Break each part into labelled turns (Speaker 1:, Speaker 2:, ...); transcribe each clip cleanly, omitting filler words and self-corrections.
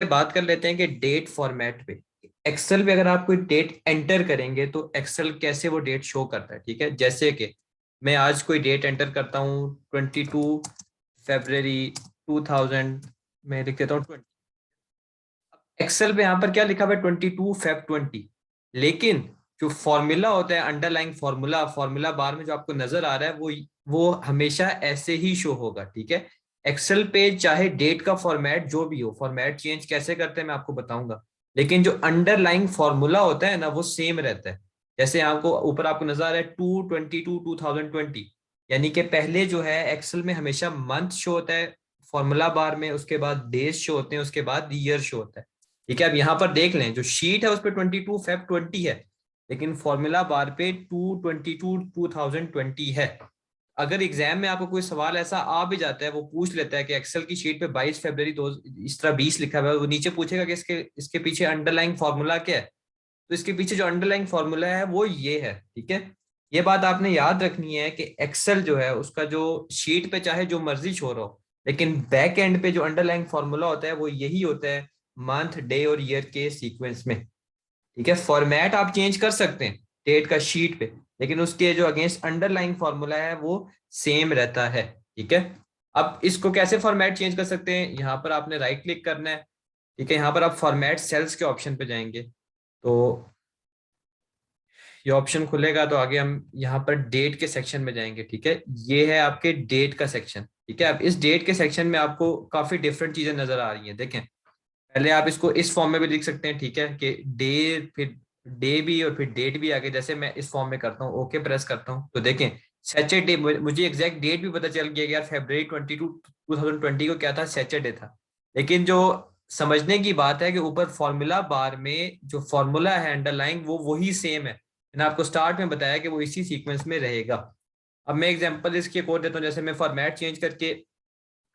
Speaker 1: बात कर लेते हैं कि डेट फॉर्मेट पे एक्सेल पे अगर आप कोई डेट एंटर करेंगे तो एक्सेल कैसे वो डेट शो करता है। ठीक है, जैसे कि मैं आज कोई डेट एंटर करता हूँ 22 फरवरी 2000, मैं लिख देता हूँ 20। एक्सेल पे यहाँ पर क्या लिखा हुआ है 22 Feb 20, लेकिन जो फॉर्मूला होता है अंडरलाइंग फॉर्मूला फॉर्मूला बार में जो आपको नजर आ रहा है वो हमेशा ऐसे ही शो होगा। ठीक है, एक्सेल पे चाहे डेट का फॉर्मेट जो भी हो, फॉर्मेट चेंज कैसे करते हैं मैं आपको बताऊंगा, लेकिन जो अंडरलाइंग फॉर्मूला होता है ना वो सेम रहता है। जैसे आपको ऊपर आपको नजर आ रहा है 2/22/2020, यानी कि पहले जो है एक्सेल में हमेशा मंथ शो होता है फॉर्मूला बार में, उसके बाद डेज शो होते हैं, उसके बाद ईयर शो होता है। ठीक है, अब यहाँ पर देख लें जो शीट है उस पर 22 Feb 20 है, लेकिन फॉर्मूला बार पे 2/22/2020 है। अगर एग्जाम में आपको कोई सवाल ऐसा आ भी जाता है, वो पूछ लेता है कि एक्सेल की शीट पे 22 फरवरी दो इस तरह 20 लिखा हुआ है, वो नीचे पूछेगा कि इसके इसके पीछे अंडरलाइंग फॉर्मूला क्या है, तो इसके पीछे जो अंडरलाइंग फॉर्मूला है वो ये है। ठीक है, ये बात आपने याद रखनी है कि एक्सेल जो है उसका जो शीट पे चाहे जो मर्जी शो रहो, लेकिन बैक एंड पे जो अंडरलाइंग फॉर्मूला होता है वो यही होता है, मंथ डे और ईयर के सीक्वेंस में। ठीक है, फॉर्मेट आप चेंज कर सकते हैं डेट का शीट पे, लेकिन उसके जो अगेंस्ट अंडरलाइंग फॉर्मूला है वो सेम रहता है। ठीक है, अब इसको कैसे फॉर्मेट चेंज कर सकते हैं, यहाँ पर आपने राइट क्लिक करना है। ठीक है, यहाँ पर आप फॉर्मेट सेल्स के ऑप्शन पे जाएंगे तो ये ऑप्शन खुलेगा, तो आगे हम यहाँ पर डेट के सेक्शन में जाएंगे। ठीक है, ये है आपके डेट का सेक्शन। ठीक है, अब इस डेट के सेक्शन में आपको काफी डिफरेंट चीजें नजर आ रही हैं। देखें, पहले आप इसको इस फॉर्म में भी लिख सकते हैं। ठीक है, कि डे, फिर डे भी और फिर डेट भी आगे, जैसे मैं इस फॉर्म में करता हूँ, ओके प्रेस करता हूँ तो देखें सैटरडे, मुझे एग्जैक्ट डेट भी पता चल गया कि यार February 22 2020 को क्या था, सैटरडे था। लेकिन जो समझने की बात है कि ऊपर फॉर्मूला बार में जो फॉर्मूला है अंडरलाइन वो वही सेम है। मैंने आपको स्टार्ट में बताया कि वो इसी सीक्वेंस में रहेगा। अब मैं एग्जांपल इसके कोड देता हूँ, जैसे मैं फॉर्मेट चेंज करके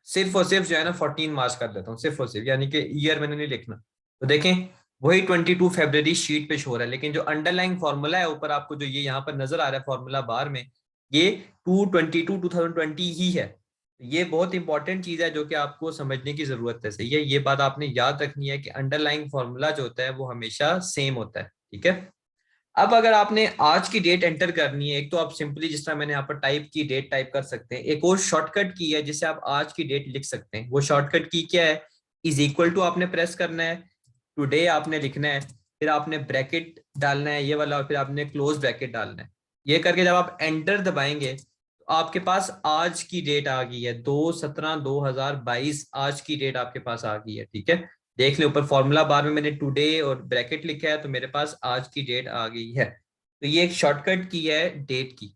Speaker 1: सिर्फ और सिर्फ जो है ना 14 मार्च कर देता हूँ, सिर्फ और सिर्फ, यानी कि ईयर मैंने नहीं लिखना, तो देखें वही 22 फरवरी शीट पे शो हो रहा है, लेकिन जो अंडरलाइन फॉर्मूला है ऊपर आपको जो ये यहाँ पर नजर आ रहा है फॉर्मूला बार में, ये 2/22/2020 ही है। ये बहुत इंपॉर्टेंट चीज है जो कि आपको समझने की जरूरत है। सही है, ये बात आपने याद रखनी है कि अंडरलाइन फॉर्मूला जो होता है वो हमेशा सेम होता है। ठीक है, अब अगर आपने आज की डेट एंटर करनी है, एक तो आप सिंपली जिस तरह मैंने यहाँ पर टाइप की डेट टाइप कर सकते हैं, एक और शॉर्टकट की है जिससे आप आज की डेट लिख सकते हैं। वो शॉर्टकट की क्या है, इज इक्वल टू आपने प्रेस करना है, टुडे आपने लिखना है, फिर आपने ब्रैकेट डालना है ये वाला, और फिर आपने क्लोज ब्रैकेट डालना है। ये करके जब आप एंटर दबाएंगे तो आपके पास आज की डेट आ गई है, 2/17/2022 आज की डेट आपके पास आ गई है। ठीक है, देख ले ऊपर फॉर्मूला बार में मैंने टुडे और ब्रैकेट लिखा है, तो मेरे पास आज की डेट आ गई है। तो ये एक शॉर्टकट की है डेट की।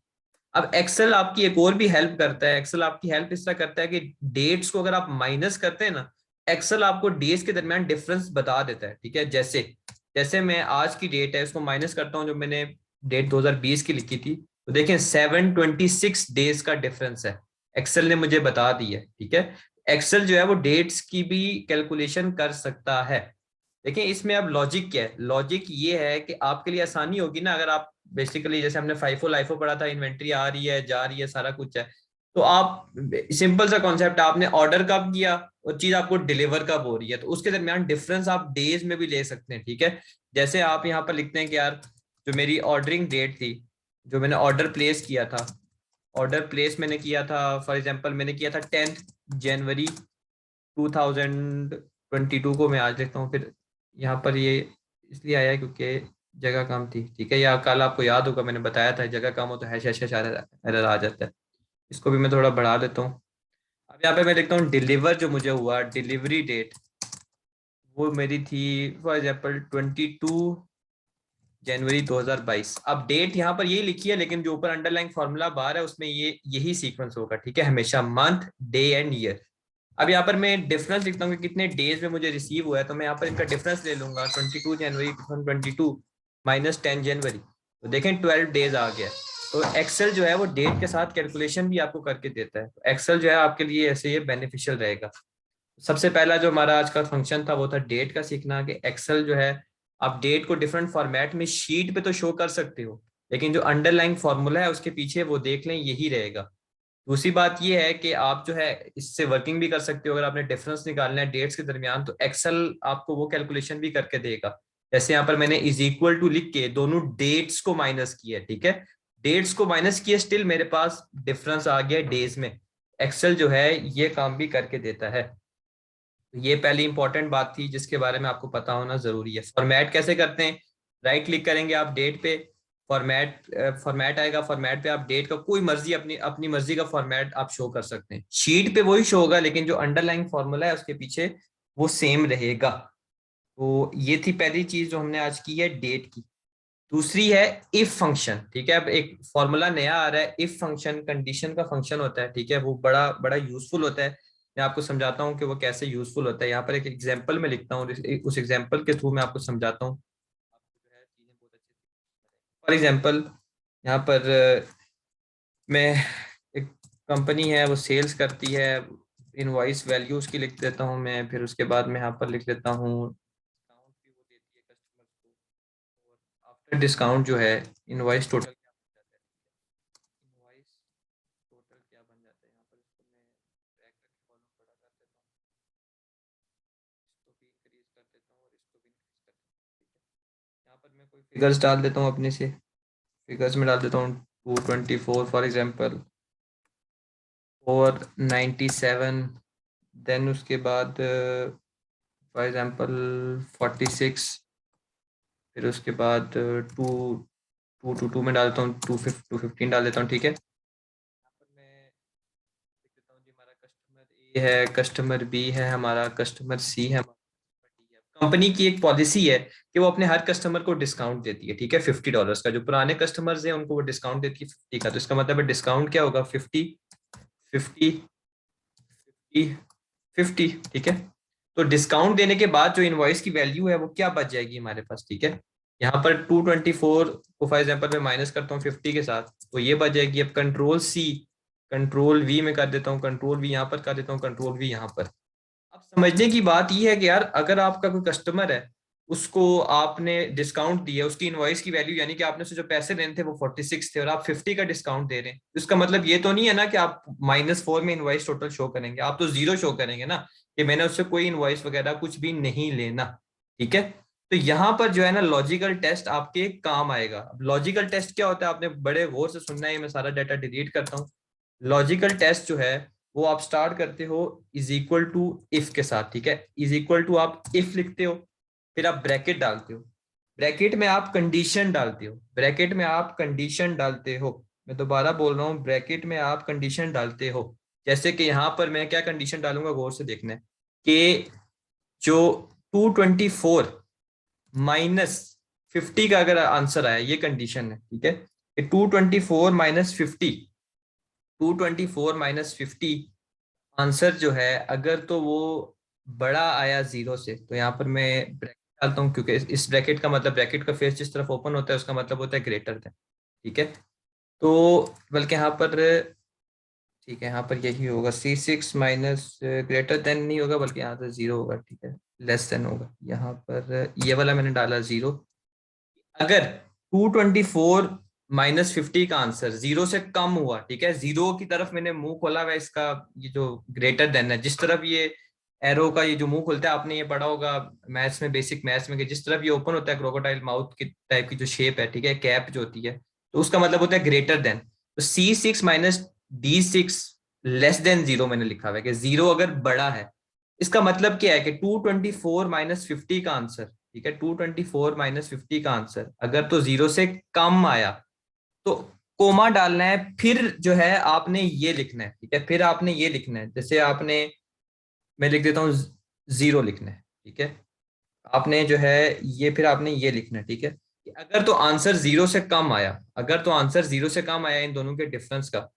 Speaker 1: अब एक्सेल आपकी एक और भी हेल्प करता है। एक्सेल आपकी हेल्प इस तरह करता है कि डेट्स को अगर आप माइनस करते हैं ना, एक्सेल आपको डेज के दरमियान डिफरेंस बता देता है। ठीक है, जैसे जैसे मैं आज की डेट है उसको माइनस करता हूँ, जो मैंने डेट 2020 की लिखी थी, तो देखें 726 डेज का डिफरेंस है, एक्सेल ने मुझे बता दी है। ठीक है, एक्सेल जो है वो डेट्स की भी कैलकुलेशन कर सकता है। देखिए इसमें अब लॉजिक क्या है, लॉजिक ये है कि आपके लिए आसानी होगी ना, अगर आप बेसिकली जैसे हमने फाइफो लाइफो पढ़ा था, इन्वेंट्री आ रही है जा रही है सारा कुछ है, तो आप सिंपल सा कॉन्सेप्ट, आपने ऑर्डर कब किया और चीज आपको डिलीवर कब हो रही है, तो उसके दरमियान डिफरेंस आप डेज में भी ले सकते हैं। ठीक है, जैसे आप यहाँ पर लिखते हैं कि यार जो मेरी ऑर्डरिंग डेट थी, जो मैंने ऑर्डर प्लेस किया था, ऑर्डर प्लेस मैंने किया था फॉर एग्जांपल मैंने किया था 10 जनवरी 2022 को, मैं आज लिखता हूँ। फिर यहाँ पर ये इसलिए आया क्योंकि जगह कम थी। ठीक है, या कल आपको याद होगा मैंने बताया था जगह कम हो तो हैश हैश एरर आ जाता है। इसको भी मैं थोड़ा बढ़ा देता हूँ। अब यहाँ पे मैं लिखता हूँ डिलीवर, जो मुझे हुआ डिलीवरी डेट वो मेरी थी फॉर एग्जाम्पल 22 जनवरी 2022। अब डेट यहाँ पर यही लिखी है, लेकिन जो ऊपर अंडरलाइन फॉर्मूला बार है उसमें ये यही सीक्वेंस होगा। ठीक है, हमेशा मंथ डे एंड ईयर। अब यहाँ पर मैं डिफरेंस लिखता हूँ कि कितने डेज में मुझे रिसीव हुआ है, तो मैं यहाँ पर इनका डिफरेंस ले लूंगा, 22 जनवरी 2022 माइनस 10 जनवरी, तो देखें 12 डेज आ गया। तो एक्सेल जो है वो डेट के साथ कैलकुलेशन भी आपको करके देता है। तो एक्सेल जो है आपके लिए ऐसे ये बेनिफिशियल रहेगा। सबसे पहला जो हमारा आज का फंक्शन था वो था डेट का सीखना, कि एक्सेल जो है आप डेट को डिफरेंट फॉर्मेट में शीट पे तो शो कर सकते हो, लेकिन जो अंडरलाइन फॉर्मूला है उसके पीछे वो देख लें यही रहेगा, दूसरी बात ये है कि आप जो है इससे वर्किंग भी कर सकते हो। अगर आपने डिफरेंस निकालना है डेट्स के दरमियान, तो एक्सेल आपको वो कैलकुलेशन भी करके देगा। जैसे यहाँ पर मैंने इज इक्वल टू लिख के दोनों डेट्स को माइनस किया, ठीक है, डेट्स को माइनस किया, स्टिल मेरे पास डिफरेंस आ गया डेज में। एक्सेल जो है ये काम भी करके देता है। तो ये पहली इंपॉर्टेंट बात थी जिसके बारे में आपको पता होना जरूरी है। फॉर्मेट कैसे करते हैं? राइट क्लिक करेंगे आप डेट पे, फॉर्मेट फॉर्मेट आएगा, फॉर्मेट पे आप डेट का कोई मर्जी अपनी अपनी मर्जी का फॉर्मेट आप शो कर सकते हैं। शीट पे वही शो होगा, लेकिन जो अंडरलाइन फॉर्मूला है उसके पीछे वो सेम रहेगा। तो ये थी पहली चीज जो हमने आज की है डेट की। दूसरी है इफ फंक्शन, ठीक है। अब एक फॉर्मूला नया आ रहा है, इफ फंक्शन कंडीशन का फंक्शन होता है, ठीक है। वो बड़ा बड़ा यूजफुल होता है। मैं आपको समझाता हूँ कि वो कैसे यूजफुल होता है। यहाँ पर एक एग्जांपल में लिखता हूँ, उस एग्जांपल के थ्रू मैं आपको समझाता हूँ। फॉर एग्जांपल यहाँ पर मैं, एक कंपनी है वो सेल्स करती है, इनवॉइस वैल्यू उसकी लिख देता हूँ मैं। फिर उसके बाद मैं यहाँ पर लिख देता हूँ डिस्काउंट भी वो देती है कस्टमर को। और आफ्टर डिस्काउंट जो है इनवॉइस टोटल क्या बन जाता है, इनवॉइस टोटल क्या बन जाता है। यहाँ पर इसको मैं ड्रैग करके कॉलम बड़ा कर देता हूँ, इसको भी इंक्रीज कर देता हूँ और इसको भी इंक्रीज कर देता हूँ, ठीक है। यहाँ पर मैं कोई फिगर्स डाल देता हूँ अपने से, फिगर्स में डाल देता हूँ 224 फॉर एग्जांपल, और 97, देन उसके बाद फॉर एग्जांपल 46, फिर उसके बाद टू टू टू टू में डालता हूँ 215 डाल देता हूँ, ठीक है। यहाँ पर मैं लिख देता हूँ जी हमारा कस्टमर ए है, कस्टमर बी है, हमारा कस्टमर सी है, कंपनी की एक पॉलिसी है कि वो अपने हर कस्टमर को डिस्काउंट देती है, ठीक है, $50 का। जो पुराने कस्टमर्स हैं उनको वो डिस्काउंट देती है 50 का। तो इसका मतलब है डिस्काउंट क्या होगा, 50, 50, 50, 50, ठीक है। तो डिस्काउंट देने के बाद जो इनवॉइस की वैल्यू है वो क्या बच जाएगी हमारे पास, ठीक है। यहाँ पर 224 को फॉर एग्जाम्पल मैं माइनस करता हूँ 50 के साथ, तो ये बच जाएगी। अब कंट्रोल सी, कंट्रोल वी में कर देता हूँ, कंट्रोल वी यहाँ पर कर देता हूँ, कंट्रोल वी यहाँ पर। अब समझने की बात यह है कि यार अगर आपका कोई कस्टमर है, उसको आपने डिस्काउंट दिया, उसकी इनवॉइस की वैल्यू यानी कि आपने उससे जो पैसे लेने थे वो 46 थे और आप 50 का डिस्काउंट दे रहे हैं, तो इसका मतलब ये तो नहीं है ना कि आप -4 में इनवॉइस टोटल शो करेंगे, आप तो जीरो शो करेंगे ना, कि मैंने उससे कोई इनवॉइस वगैरह कुछ भी नहीं लेना, ठीक है। तो यहाँ पर जो है ना लॉजिकल टेस्ट आपके काम आएगा। अब लॉजिकल टेस्ट क्या होता है, आपने बड़े गौर से सुनना है, मैं सारा डाटा डिलीट करता हूँ। लॉजिकल टेस्ट जो है वो आप स्टार्ट करते हो इज इक्वल टू इफ के साथ, ठीक है। इज इक्वल टू आप इफ लिखते हो, फिर आप ब्रैकेट डालते हो, ब्रैकेट में आप कंडीशन डालते हो, ब्रैकेट में आप कंडीशन डालते हो। मैं दोबारा बोल रहा हूँ, ब्रैकेट में आप कंडीशन डालते हो। जैसे कि यहाँ पर मैं क्या कंडीशन डालूंगा, गौर से देखना है कि जो 224 -50 का अगर आंसर आया, ये कंडीशन है, ठीक है, कि 224 -50, 224 - 50 आंसर जो है अगर तो वो बड़ा आया जीरो से, तो यहाँ पर मैं ब्रैकेट डालता हूँ, क्योंकि इस ब्रैकेट का मतलब, ब्रैकेट का फेस जिस तरफ ओपन होता है उसका मतलब होता है ग्रेटर देन, ठीक है। तो बल्कि यहाँ पर, ठीक है, यहाँ पर यही होगा, C6 माइनस ग्रेटर देन नहीं होगा, बल्कि यहाँ पर जीरो होगा, ठीक है, लेस देन होगा। यहाँ पर ये वाला मैंने डाला जीरो। अगर 224 - 50 का आंसर जीरो से कम हुआ, ठीक है, जीरो की तरफ मैंने मुंह खोला हुआ है इसका, ये जो ग्रेटर देन है, जिस तरफ ये एरो का ये जो मुंह खुलता है, आपने ये पढ़ा होगा मैथ्स में, बेसिक मैथ्स में, कि जिस तरफ ये ओपन होता है क्रोकोडाइल माउथ की टाइप की जो शेप है, ठीक है, कैप जो होती है, तो उसका मतलब होता है ग्रेटर देन। तो C6 - D6 less than zero मैंने लिखा हुआ है कि जीरो अगर बड़ा है। इसका मतलब क्या है कि 224 - 50 का आंसर, ठीक है, 224 - 50 का आंसर अगर तो जीरो से कम आया, तो कोमा डालना है, फिर जो है आपने ये लिखना है, ठीक है, फिर आपने ये लिखना है, जैसे आपने, मैं लिख देता हूँ जीरो लिखना है, ठीक है। आपने जो है ये, फिर आपने ये लिखना है, ठीक है, कि अगर तो आंसर जीरो से कम आया, अगर तो आंसर जीरो से कम आया इन दोनों के डिफरेंस का।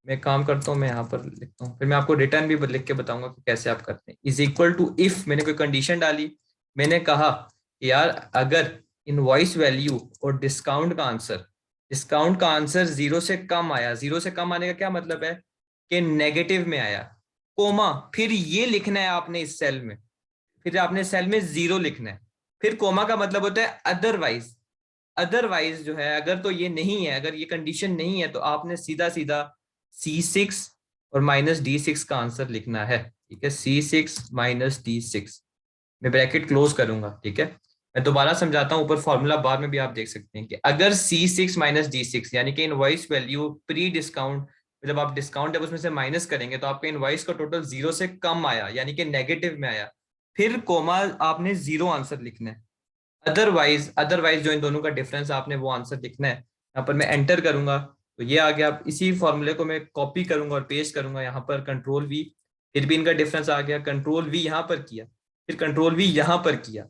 Speaker 1: मैं काम करता हूँ, मैं यहाँ पर लिखता हूँ, फिर मैं आपको रिटर्न भी लिख के बताऊंगा कि कैसे आप करते हैं। इज इक्वल टू इफ मैंने कोई कंडीशन डाली, मैंने कहा कि यार अगर इनवॉइस वैल्यू और डिस्काउंट का आंसर जीरो से कम आया, जीरो से कम आने का क्या मतलब है कि नेगेटिव में आया, कोमा, फिर ये लिखना है आपने इस सेल में, फिर आपने सेल में जीरो लिखना है, फिर कोमा का मतलब होता है अदरवाइज। अदरवाइज जो है अगर तो ये नहीं है, अगर ये कंडीशन नहीं है, तो आपने सीधा सीधा C6 और माइनस D6 का आंसर लिखना है, ठीक है। C6 माइनस D6, मैं ब्रैकेट क्लोज करूंगा, ठीक है। मैं दोबारा समझाता हूँ, ऊपर फॉर्मूला बार में भी आप देख सकते हैं कि अगर C6 माइनस D6 यानी कि इनवॉइस वैल्यू प्री डिस्काउंट, मतलब आप डिस्काउंट जब उसमें से माइनस करेंगे तो आपका इनवॉइस का टोटल जीरो से कम आया यानी कि नेगेटिव में आया, फिर कोमा आपने जीरो आंसर लिखना है। अदरवाइज अदरवाइज जो इन दोनों का डिफरेंस आपने वो आंसर लिखना है। यहाँ पर मैं एंटर करूंगा तो ये आ गया। इसी फॉर्मूले को मैं कॉपी करूंगा और पेस्ट करूंगा यहाँ पर, कंट्रोल V, फिर भी इनका डिफरेंस आ गया, कंट्रोल V यहाँ पर किया, फिर कंट्रोल V यहाँ पर किया।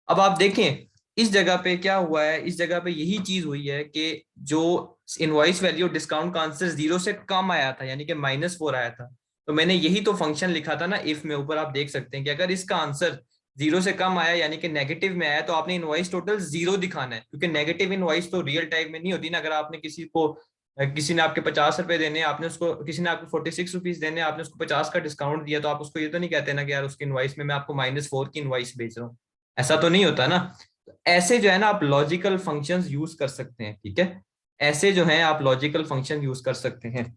Speaker 1: अब आप देखें इस जगह पे क्या हुआ है, इस जगह पे यही चीज हुई है कि जो इनवॉइस वैल्यू डिस्काउंट का आंसर जीरो से कम आया था यानी कि -4 आया था, तो मैंने यही तो फंक्शन लिखा था ना इफ में, ऊपर आप देख सकते हैं कि अगर इसका आंसर जीरो से कम आया यानी कि नेगेटिव में आया तो आपने इनवॉइस टोटल जीरो दिखाना है, क्योंकि नेगेटिव इनवॉइस तो रियल टाइम में नहीं होती ना। अगर आपने किसी ने आपके 50 रुपए देने, आपने उसको, किसी ने आपको 46 रुपीज देने, आपने उसको 50 का डिस्काउंट दिया, तो आप उसको ये तो नहीं कहते ना कि यार उसकी इनवॉइस में मैं आपको -4 की इनवॉइस भेज रहा हूँ, ऐसा तो नहीं होता ना। ऐसे जो है ना आप लॉजिकल फंक्शंस यूज कर सकते हैं, ठीक है। ऐसे जो है आप लॉजिकल फंक्शन यूज कर सकते हैं।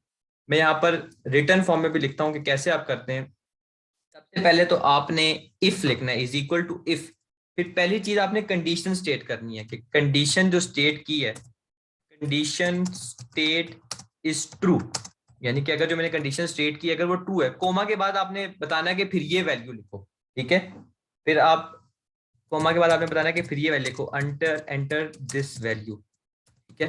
Speaker 1: मैं यहाँ पर रिटर्न फॉर्म में भी लिखता हूँ कि कैसे आप करते हैं। सबसे पहले तो आपने इफ लिखना है, इज इक्वल टू इफ। फिर पहली चीज आपने कंडीशन स्टेट करनी है कि कंडीशन जो स्टेट की है, कंडीशन स्टेट इज ट्रू, यानी कि अगर जो मैंने कंडीशन स्टेट की अगर वो ट्रू है, कोमा के बाद आपने बताना है कि फिर ये वैल्यू लिखो, ठीक है। फिर आप कोमा के बाद आपने बताना है कि फिर ये वैल्यू लिखो, एंटर एंटर दिस वैल्यू, ठीक है।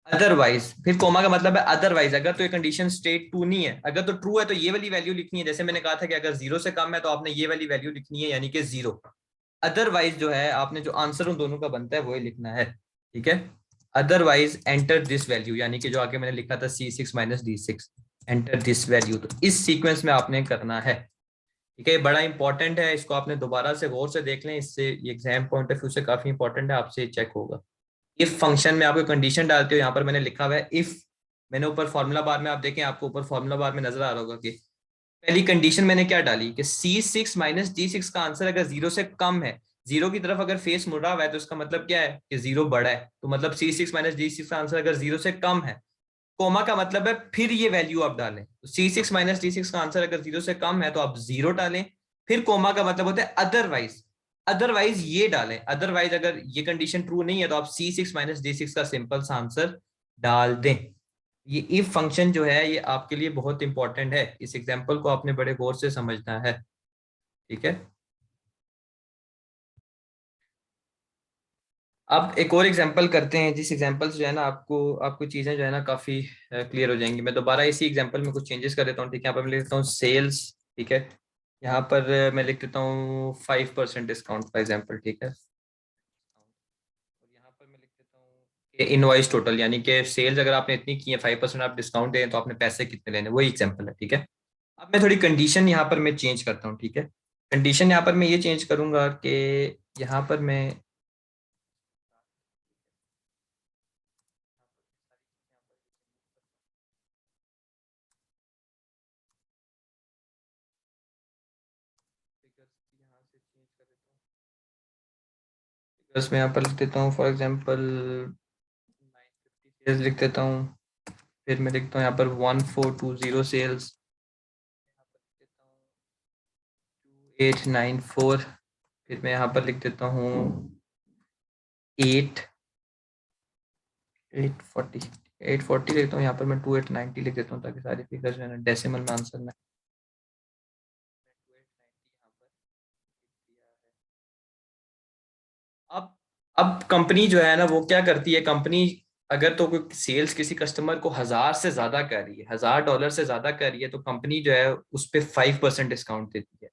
Speaker 1: अदरवाइज, फिर कोमा का मतलब है अदरवाइज, अगर तो ये कंडीशन स्टेट टू नहीं है, अगर तो ट्रू है तो ये वाली वैल्यू लिखनी है, जैसे मैंने कहा था कि अगर जीरो से कम है तो आपने ये वाली वैल्यू लिखनी है यानी कि जीरो। अदरवाइज जो है आपने जो आंसर उन दोनों का बनता है वही लिखना है, ठीक है। अदरवाइज एंटर दिस वैल्यू, यानी कि जो आगे मैंने लिखा था C6 minus D6, enter this value, तो इस सीक्वेंस में आपने करना है, ठीक है। ये बड़ा इंपॉर्टेंट है, इसको आपने दोबारा से गौर से देख लें, इससे एग्जाम पॉइंट ऑफ व्यू से काफी इंपॉर्टेंट है, आपसे चेक होगा। इफ फंक्शन में आपको कंडीशन डालते हो, यहाँ पर मैंने लिखा हुआ है इफ, मैंने ऊपर फॉर्मूला बार में आप देखें, आपको ऊपर फॉर्मूला बार में नजर आ रहा होगा कि पहली कंडीशन मैंने क्या डाली कि C6 माइनस D6 का आंसर अगर जीरो से कम है, जीरो की तरफ अगर फेस मुड़ रहा हुआ है तो उसका मतलब क्या है कि जीरो बड़ा है, तो मतलब C6 माइनस D6 का आंसर अगर जीरो से कम है, कोमा का मतलब है फिर ये वैल्यू आप डालें, तो C6 माइनस D6 का आंसर अगर जीरो से कम है तो आप जीरो डालें। फिर कोमा का मतलब होता है अदरवाइज, अदरवाइज ये डालें, अदरवाइज अगर ये कंडीशन ट्रू नहीं है तो आप C6 माइनस D6 का सिंपल सा आंसर डाल दें। ये इफ फंक्शन जो है ये आपके लिए बहुत इंपॉर्टेंट है, इस एग्जाम्पल को आपने बड़े गौर से समझना है, ठीक है। अब एक और एग्जांपल करते हैं, जिस एग्जांपल से जो है ना आपको आपको चीजें जो है ना काफी क्लियर हो जाएंगी। मैं दोबारा इसी एग्जांपल में कुछ चेंजेस कर देता हूँ, ठीक है। यहाँ पर मैं लिख देता हूँ सेल्स, ठीक है। यहाँ पर मैं लिख देता हूँ 5% डिस्काउंट फॉर एग्जांपल, ठीक है। और यहाँ पर मैं लिख देता हूँ कि इनवॉइस टोटल, यानी कि सेल्स अगर आपने इतनी की है, 5% आप डिस्काउंट दें तो आपने पैसे कितने लेने, वही एग्जाम्पल है, ठीक है। अब मैं थोड़ी कंडीशन यहाँ पर मैं चेंज करता हूँ, ठीक है। कंडीशन यहाँ पर मैं ये चेंज करूंगा कि यहाँ पर मैं यहाँ से चेंज कर देता हूँ, बस मैं यहाँ पर लिख देता हूँ फॉर एग्जांपल 950 सेल्स लिख देता हूँ। फिर मैं लिखता हूँ यहाँ पर 1420 सेल्स, यहाँ पर लिख देता हूँ 2894, फिर मैं यहाँ पर लिख देता हूँ 840 840 लिखता हूँ, यहाँ पर मैं 2890 लिख देता हूँ ताकि सारी फिगर्स जो है ना डेसिमल में आंसर में 2890 यहाँ पर दिया है। अब कंपनी जो है ना वो क्या करती है, कंपनी अगर तो कोई सेल्स किसी कस्टमर को 1000 से ज्यादा कर रही है, $1000 से ज्यादा कर रही है, तो कंपनी जो है उस पर 5% डिस्काउंट देती है,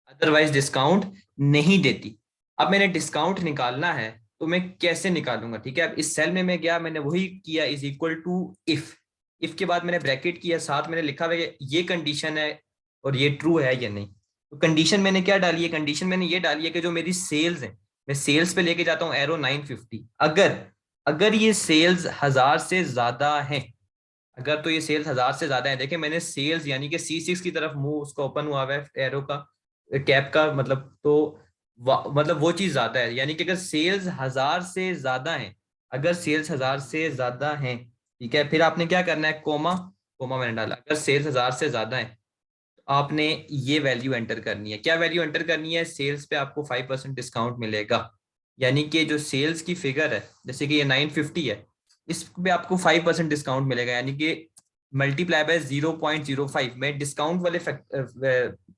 Speaker 1: अदरवाइज डिस्काउंट नहीं देती। अब मैंने डिस्काउंट निकालना है तो मैं कैसे निकालूंगा, ठीक है। अब इस सेल में मैं गया, मैंने वही किया, is equal to if, if के बाद मैंने ब्रैकेट किया, साथ मैंने लिखा हुआ है ये कंडीशन है और ये ट्रू है या नहीं। तो कंडीशन मैंने क्या डाली है, कंडीशन मैंने ये डाली है कि जो मेरी सेल्स है, मैं सेल्स पे लेके जाता हूँ एरो 950, अगर अगर ये सेल्स 1000 से ज्यादा है, अगर तो ये सेल्स 1000 से ज्यादा है, देखिए मैंने सेल्स यानी कि C6 की तरफ मुंह उसका ओपन हुआ है एरो का, कैप का मतलब, तो मतलब वो चीज ज्यादा है, यानी कि अगर सेल्स 1000 से ज्यादा है, अगर सेल्स 1000 से ज्यादा है, ठीक है, फिर आपने क्या करना है, कोमा, कोमा मैंने डाला, अगर सेल्स 1000 से ज्यादा है तो आपने ये वैल्यू एंटर करनी है। क्या वैल्यू एंटर करनी है? सेल्स पे आपको 5% डिस्काउंट मिलेगा, यानी कि जो सेल्स की फिगर है, जैसे कि ये 950 है, इस पे आपको 5% डिस्काउंट मिलेगा, यानी कि मल्टीप्लाई बाय 0.05। मैं डिस्काउंट वाले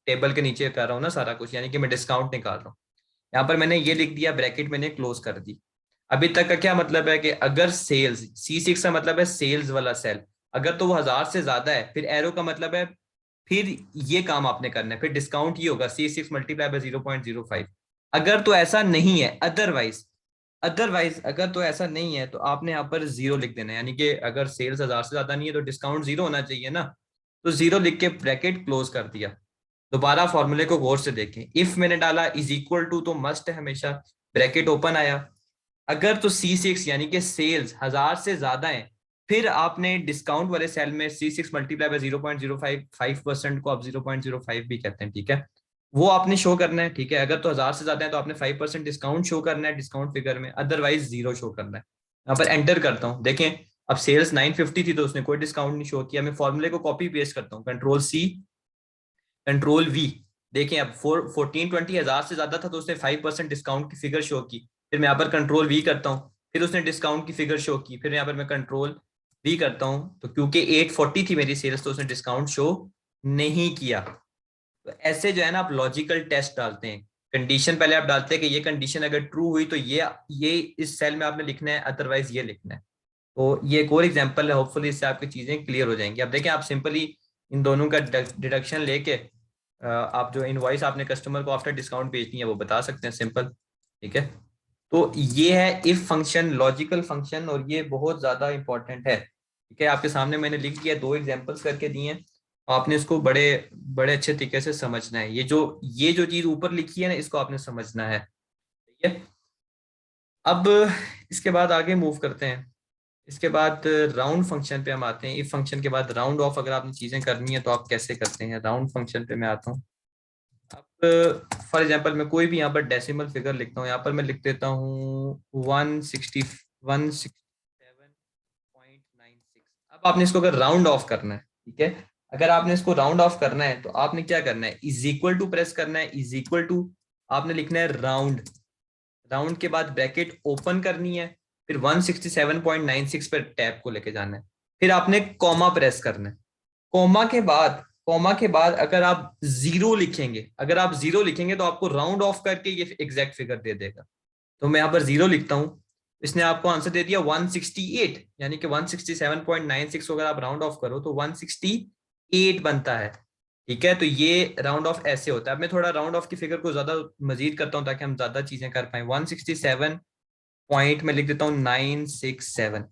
Speaker 1: टेबल के नीचे कर रहा हूँ ना सारा कुछ, यानी कि मैं डिस्काउंट निकाल रहा हूँ। यहाँ पर मैंने ये लिख दिया, ब्रैकेट मैंने क्लोज कर दी। अभी तक का क्या मतलब है कि अगर सेल्स, C6 का मतलब है सेल्स वाला सेल, अगर तो वो 1000 से ज्यादा है, फिर एरो का मतलब है फिर ये काम आपने करना है, फिर डिस्काउंट ये होगा C6 मल्टीप्लाई बाय 0.05। अगर तो ऐसा नहीं है, अदरवाइज, अगर तो ऐसा नहीं है तो आपने यहाँ पर जीरो लिख देना है, यानी कि अगर सेल्स 1000 से ज्यादा नहीं है तो डिस्काउंट जीरो होना चाहिए ना, तो जीरो लिख के ब्रैकेट क्लोज कर दिया। दोबारा फॉर्मूले को गौर से देखें, इफ मैंने डाला इज इक्वल टू तो मस्ट है हमेशा, ब्रैकेट ओपन आया। अगर तो C6 यानी कि सेल्स 1000 से ज्यादा है, फिर आपने डिस्काउंट वाले सेल में C6 मल्टीप्लाई बाय 0.05, 5% को आप 0.05 भी कहते हैं, ठीक है, वो आपने शो करना है, ठीक है। अगर तो 1000 से ज्यादा है तो आपने 5% डिस्काउंट शो करना है डिस्काउंट फिगर में, अदरवाइज जीरो शो करना है। यहाँ पर एंटर करता हूँ, देखें अब सेल्स 950 थी तो उसने कोई डिस्काउंट नहीं शो किया। मैं फॉर्मूले को कॉपी पेस्ट करता हूँ, कंट्रोल C कंट्रोल V। देखें अब 1420 1000 से ज्यादा था तो उसने 5% डिस्काउंट की फिगर शो की। फिर मैं यहाँ पर कंट्रोल V करता हूँ, फिर उसने डिस्काउंट की फिगर शो की। फिर यहाँ पर मैं कंट्रोल V करता हूँ, तो क्योंकि 840 थी मेरी सेल्स तो उसने डिस्काउंट शो नहीं किया। तो ऐसे जो है ना आप लॉजिकल टेस्ट डालते हैं, कंडीशन पहले आप डालते हैं कि ये कंडीशन अगर ट्रू हुई तो ये इस सेल में आपने लिखना है, अदरवाइज ये लिखना है। तो ये एक और एग्जांपल है, होपफुली इससे आपकी चीजें क्लियर हो जाएंगी। अब देखें, आप सिंपली इन दोनों का डिडक्शन लेके आप जो इनवॉइस आपने कस्टमर को आफ्टर डिस्काउंट भेजनी है वो बता सकते हैं, सिंपल, ठीक है। तो ये है इफ फंक्शन, लॉजिकल फंक्शन, और ये बहुत ज्यादा इंपॉर्टेंट है, ठीक है। आपके सामने मैंने लिख दिया, दो एग्जांपल्स करके दिए हैं, आपने इसको बड़े बड़े अच्छे तरीके से समझना है। ये जो चीज ऊपर लिखी है ना, इसको आपने समझना है, ठीक है। अब इसके बाद आगे मूव करते हैं। इसके बाद राउंड फंक्शन पे हम आते हैं। इफ फंक्शन के बाद राउंड ऑफ अगर आपने चीजें करनी है तो आप कैसे करते हैं। राउंड फंक्शन पे मैं आता हूँ। अब फॉर एग्जांपल मैं कोई भी यहाँ पर डेसिमल फिगर लिखता हूँ, यहाँ पर मैं लिख देता हूँ 167.96। अब आपने इसको अगर राउंड ऑफ करना है, ठीक है, अगर आपने इसको राउंड ऑफ करना है तो आपने क्या करना है, इज इक्वल टू प्रेस करना है, इज इक्वल टू आपने लिखना है राउंड, राउंड के बाद ब्रैकेट ओपन करनी है, फिर 167.96 पर टैब को लेके जाना है, फिर आपने कॉमा प्रेस करना है। कॉमा के बाद अगर आप जीरो लिखेंगे, अगर आप जीरो लिखेंगे तो आपको राउंड ऑफ करके ये एग्जैक्ट फिगर दे देगा। तो मैं यहाँ पर जीरो लिखता हूँ, इसने आपको आंसर दे दिया 168, यानी कि 167.96 को अगर आप राउंड ऑफ करो तो 168 बनता है, ठीक है। तो ये राउंड ऑफ ऐसे होता है। अब मैं थोड़ा राउंड ऑफ की फिगर को ज्यादा मजीद करता हूँ ताकि हम ज्यादा चीजें कर पाए। 167 पॉइंट में लिख देता हूँ 967।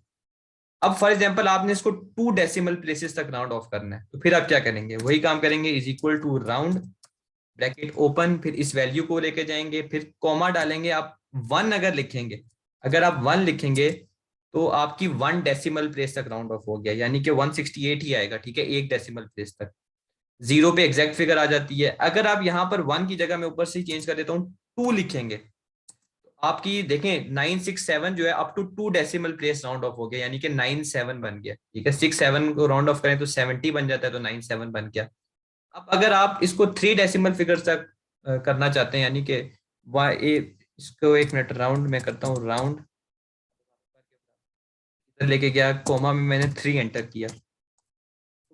Speaker 1: अब फॉर एग्जाम्पल आपने इसको 2 डेसिमल प्लेसेस तक राउंड ऑफ करना है, तो फिर आप क्या करेंगे, वही काम करेंगे, is equal to round, bracket open, फिर इस वैल्यू को लेके जाएंगे, फिर कॉमा डालेंगे। आप 1 अगर लिखेंगे, अगर आप 1 लिखेंगे तो आपकी 1 डेसिमल प्लेस तक राउंड ऑफ हो गया, यानी कि 168 ही आएगा, ठीक है, एक डेसिमल प्लेस तक। जीरो पे एग्जैक्ट फिगर आ जाती है। अगर आप यहाँ पर 1 की जगह मैं ऊपर से चेंज कर देता हूँ 2 लिखेंगे, आपकी देखें 967 जो है up to 2 decimal place round off हो गया, यानी कि 97 बन गया, ठीक है। 67 को राउंड ऑफ करें तो 70 बन जाता है, तो 97 बन गया। अब अगर आप इसको 3 डेसिमल फिगर तक करना चाहते हैं, यानी कि इसको एक मिनट, राउंड में करता हूँ, राउंड इधर लेके गया, कोमा में मैंने 3 एंटर किया,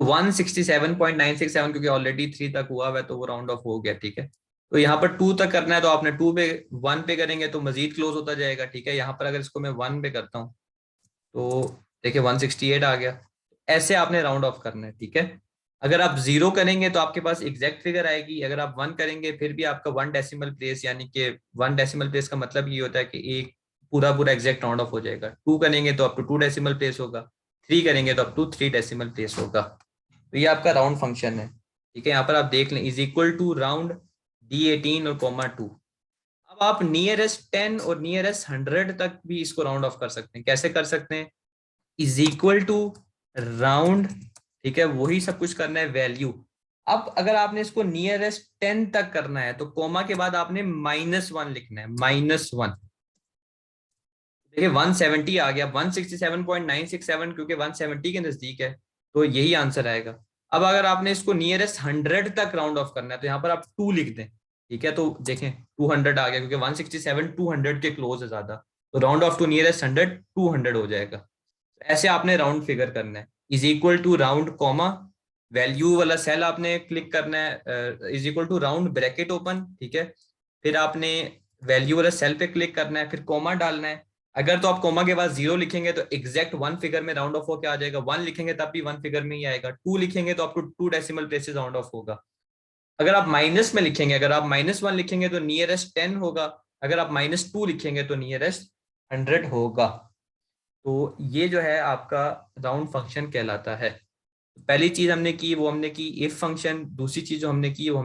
Speaker 1: 167.967 क्योंकि ऑलरेडी 3 तक हुआ है तो वो राउंड ऑफ हो गया, ठीक है। तो यहाँ पर 2 तक करना है तो आपने 2 पे 1 पे करेंगे तो मजीद क्लोज होता जाएगा, ठीक है। यहाँ पर अगर इसको मैं 1 पे करता हूँ तो देखिए 168 आ गया। ऐसे आपने राउंड ऑफ करना है, ठीक है। अगर आप जीरो करेंगे तो आपके पास एग्जैक्ट फिगर आएगी, अगर आप 1 करेंगे फिर भी आपका 1 डेसिमल प्लेस, यानी कि 1 डेसिमल प्लेस का मतलब ये होता है कि एक पूरा पूरा एग्जैक्ट राउंड ऑफ हो जाएगा। 2 करेंगे तो अप टू 2 डेसिमल प्लेस होगा, 3 करेंगे तो अप टू 3 डेसिमल प्लेस होगा। तो ये आपका राउंड फंक्शन है, ठीक है। यहाँ पर आप देख लें, is equal to round D18 और कॉमा 2। अब आप नियरेस्ट 10 और नियरेस्ट 100 तक भी इसको राउंड ऑफ कर सकते हैं। कैसे कर सकते हैं, इज इक्वल टू राउंड, ठीक है, वही सब कुछ करना है, वैल्यू। अब अगर आपने इसको नियरेस्ट 10 तक करना है तो कोमा के बाद आपने -1 लिखना है, -1। देखिए 170 आ गया, 167.967 क्योंकि 170 के नजदीक है तो यही आंसर आएगा। अब अगर आपने इसको नियरेस्ट 100 तक राउंड ऑफ करना है तो यहाँ पर आप 2 लिख दें, ठीक है। तो देखें 200 आ गया, क्योंकि 167 200 के क्लोज है ज्यादा, तो राउंड ऑफ टू नियरेस्ट 100 200 हो जाएगा। ऐसे आपने राउंड फिगर करना है। Is equal to round comma, value वाला सेल आपने क्लिक करना है, is equal to round bracket open, ठीक है। फिर आपने वैल्यू वाला सेल पे क्लिक करना है, फिर कॉमा डालना है। अगर तो आप कॉमा के बाद 0 लिखेंगे तो एग्जैक्ट 1 फिगर में राउंड ऑफ होकर आ जाएगा, 1 लिखेंगे तब भी 1 फिगर में ही आएगा, 2 लिखेंगे तो आपको 2 डेसिमल प्लेसेस राउंड ऑफ होगा। अगर आप माइनस में लिखेंगे, अगर आप -1 लिखेंगे तो नियरेस्ट 10 होगा, अगर आप -2 लिखेंगे तो नियरेस्ट 100 होगा। तो ये जो है आपका राउंड फंक्शन कहलाता है। पहली चीज हमने की वो हमने की इफ फंक्शन, दूसरी चीज जो हमने की वो